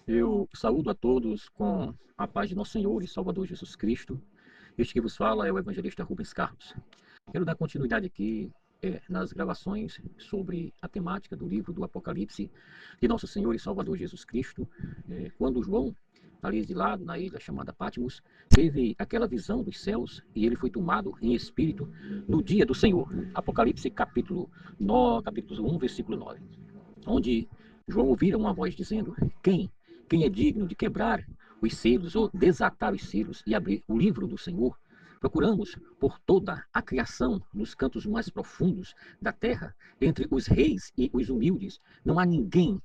Eu saúdo a todos com a paz de nosso Senhor e Salvador Jesus Cristo. Este que vos fala é o evangelista Rubens Carlos. Quero dar continuidade aqui nas gravações sobre a temática do livro do Apocalipse de nosso Senhor e Salvador Jesus Cristo. Quando João, ali de lado, na ilha chamada Patmos, teve aquela visão dos céus e ele foi tomado em espírito no dia do Senhor. Apocalipse capítulo 1, versículo 9, onde João ouvira uma voz dizendo: Quem é digno de quebrar os selos ou desatar os selos e abrir o livro do Senhor? Procuramos por toda a criação, nos cantos mais profundos da terra, entre os reis e os humildes. Não há ninguém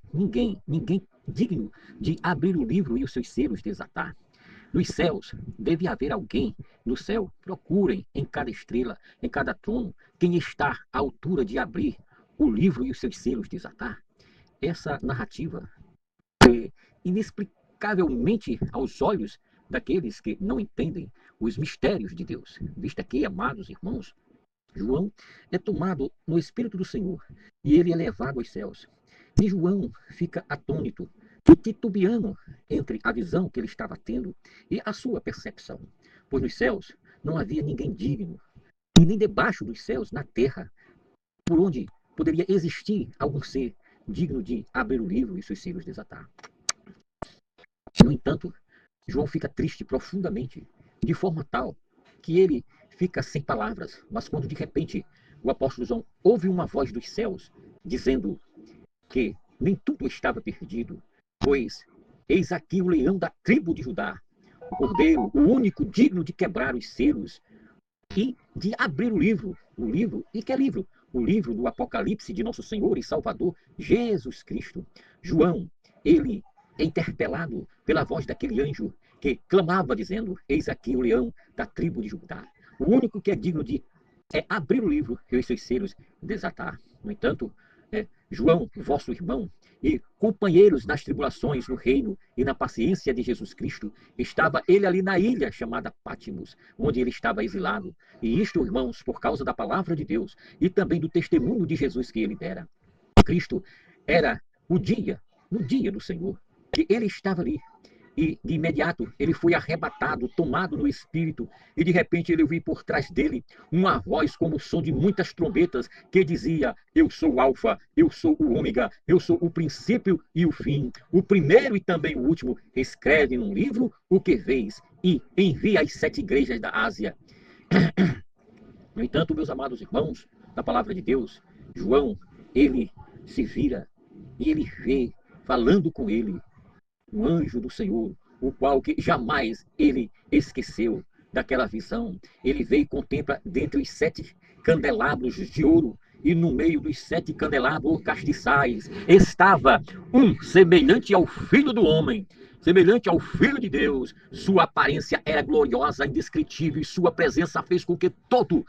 digno de abrir o livro e os seus selos desatar. Nos céus deve haver alguém. No céu procurem em cada estrela, em cada trono, quem está à altura de abrir o livro e os seus selos desatar. Essa narrativa é inexplicavelmente aos olhos daqueles que não entendem os mistérios de Deus. Visto aqui, amados irmãos, João é tomado no Espírito do Senhor e ele é levado aos céus. E João fica atônito e titubeando entre a visão que ele estava tendo e a sua percepção. Pois nos céus não havia ninguém digno, e nem debaixo dos céus, na terra, por onde poderia existir algum ser digno de abrir o livro e seus selos desatar. No entanto, João fica triste profundamente, de forma tal que ele fica sem palavras. Mas quando de repente o apóstolo João ouve uma voz dos céus dizendo que nem tudo estava perdido, pois eis aqui o leão da tribo de Judá, o cordeiro, o único digno de quebrar os selos e de abrir o livro. E que livro? O livro do Apocalipse de nosso Senhor e Salvador Jesus Cristo. João, ele é interpelado pela voz daquele anjo que clamava dizendo: eis aqui o leão da tribo de Judá, o único que é digno de abrir o livro e os seus selos desatar. No entanto, João, vosso irmão e companheiros nas tribulações, no reino e na paciência de Jesus Cristo, estava ele ali na ilha chamada Patmos, onde ele estava exilado. E isto, irmãos, por causa da palavra de Deus e também do testemunho de Jesus que ele dera. Cristo era no dia do Senhor, que ele estava ali. E de imediato ele foi arrebatado, tomado no espírito, e de repente ele ouviu por trás dele uma voz como o som de muitas trombetas que dizia: eu sou o Alfa, eu sou o Ômega, eu sou o princípio e o fim, o primeiro e também o último. Escreve num livro o que vês e envia às 7 igrejas da Ásia. No entanto, meus amados irmãos, na palavra de Deus, João, ele se vira e ele vê, falando com ele, um anjo do Senhor, o qual que jamais ele esqueceu daquela visão. Ele vê e contempla dentre os 7 candelabros de ouro, e no meio dos 7 candelabros castiçais estava um semelhante ao Filho do Homem, semelhante ao Filho de Deus. Sua aparência era gloriosa, indescritível, e sua presença fez com que tudo,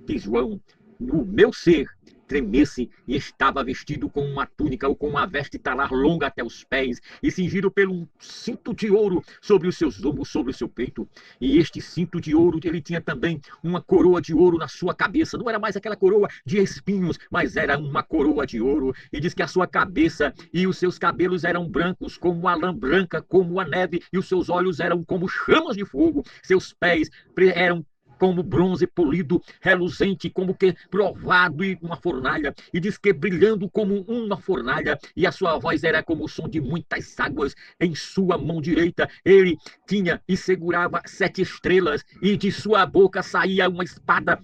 diz João, no meu ser tremesse, e estava vestido com uma túnica ou com uma veste talar longa até os pés, e cingido pelo um cinto de ouro sobre os seus ombros, sobre o seu peito. E este cinto de ouro, ele tinha também uma coroa de ouro na sua cabeça. Não era mais aquela coroa de espinhos, mas era uma coroa de ouro. E diz que a sua cabeça e os seus cabelos eram brancos como a lã branca, como a neve, e os seus olhos eram como chamas de fogo. Seus pés eram como bronze polido, reluzente, como que provado em uma fornalha, e diz que brilhando como uma fornalha, e a sua voz era como o som de muitas águas. Em sua mão direita ele tinha e segurava 7 estrelas, e de sua boca saía uma espada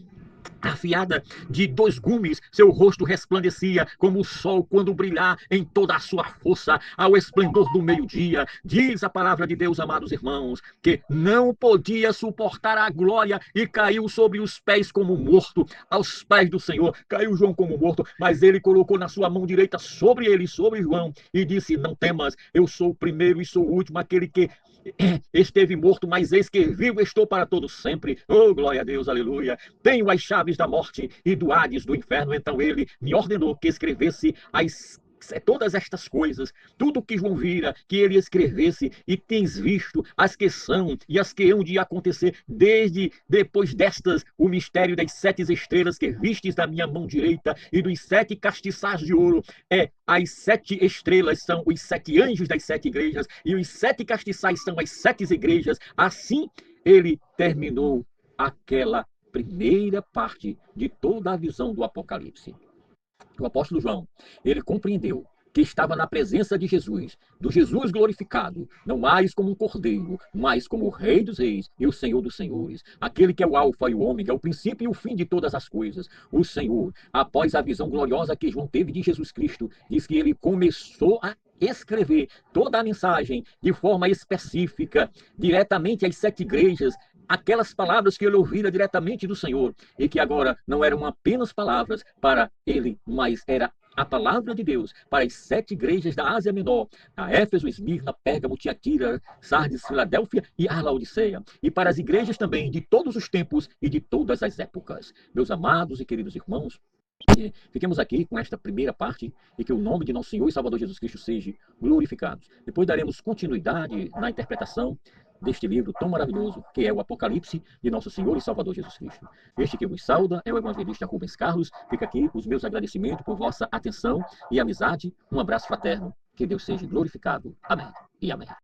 afiada de 2 gumes. Seu rosto resplandecia como o sol quando brilhar em toda a sua força ao esplendor do meio-dia. Diz a palavra de Deus, amados irmãos, que não podia suportar a glória e caiu sobre os pés como morto. Aos pés do Senhor caiu João como morto, mas ele colocou na sua mão direita sobre ele, sobre João, e disse: não temas, eu sou o primeiro e sou o último, aquele que esteve morto, mas eis que vivo estou para todo sempre. Oh, glória a Deus, aleluia. Tenho as chaves da morte e do Hades, do inferno. Então ele me ordenou que escrevesse as todas estas coisas, tudo que João vira, que ele escrevesse, e tens visto as que são e as que hão de acontecer, desde depois destas, o mistério das 7 estrelas que vistes da minha mão direita e dos 7 castiçais de ouro. As 7 estrelas são os 7 anjos das 7 igrejas, e os 7 castiçais são as 7 igrejas. Assim, ele terminou aquela primeira parte de toda a visão do Apocalipse. O apóstolo João, ele compreendeu que estava na presença de Jesus, do Jesus glorificado, não mais como um cordeiro, mas como o Rei dos Reis e o Senhor dos Senhores, aquele que é o Alfa e o Ômega, o princípio e o fim de todas as coisas. O Senhor, após a visão gloriosa que João teve de Jesus Cristo, diz que ele começou a escrever toda a mensagem de forma específica, diretamente às 7 igrejas, aquelas palavras que ele ouvira diretamente do Senhor, e que agora não eram apenas palavras para ele, mas era a palavra de Deus para as 7 igrejas da Ásia Menor, a Éfeso, Esmirna, Pérgamo, Tiatira, Sardes, Filadélfia e a Laodiceia, e para as igrejas também de todos os tempos e de todas as épocas. Meus amados e queridos irmãos, fiquemos aqui com esta primeira parte, e que o nome de nosso Senhor e Salvador Jesus Cristo seja glorificado. Depois daremos continuidade na interpretação deste livro tão maravilhoso, que é o Apocalipse de nosso Senhor e Salvador Jesus Cristo. Este que vos sauda é o evangelista Rubens Carlos. Fica aqui os meus agradecimentos por vossa atenção e amizade. Um abraço fraterno. Que Deus seja glorificado. Amém e amém.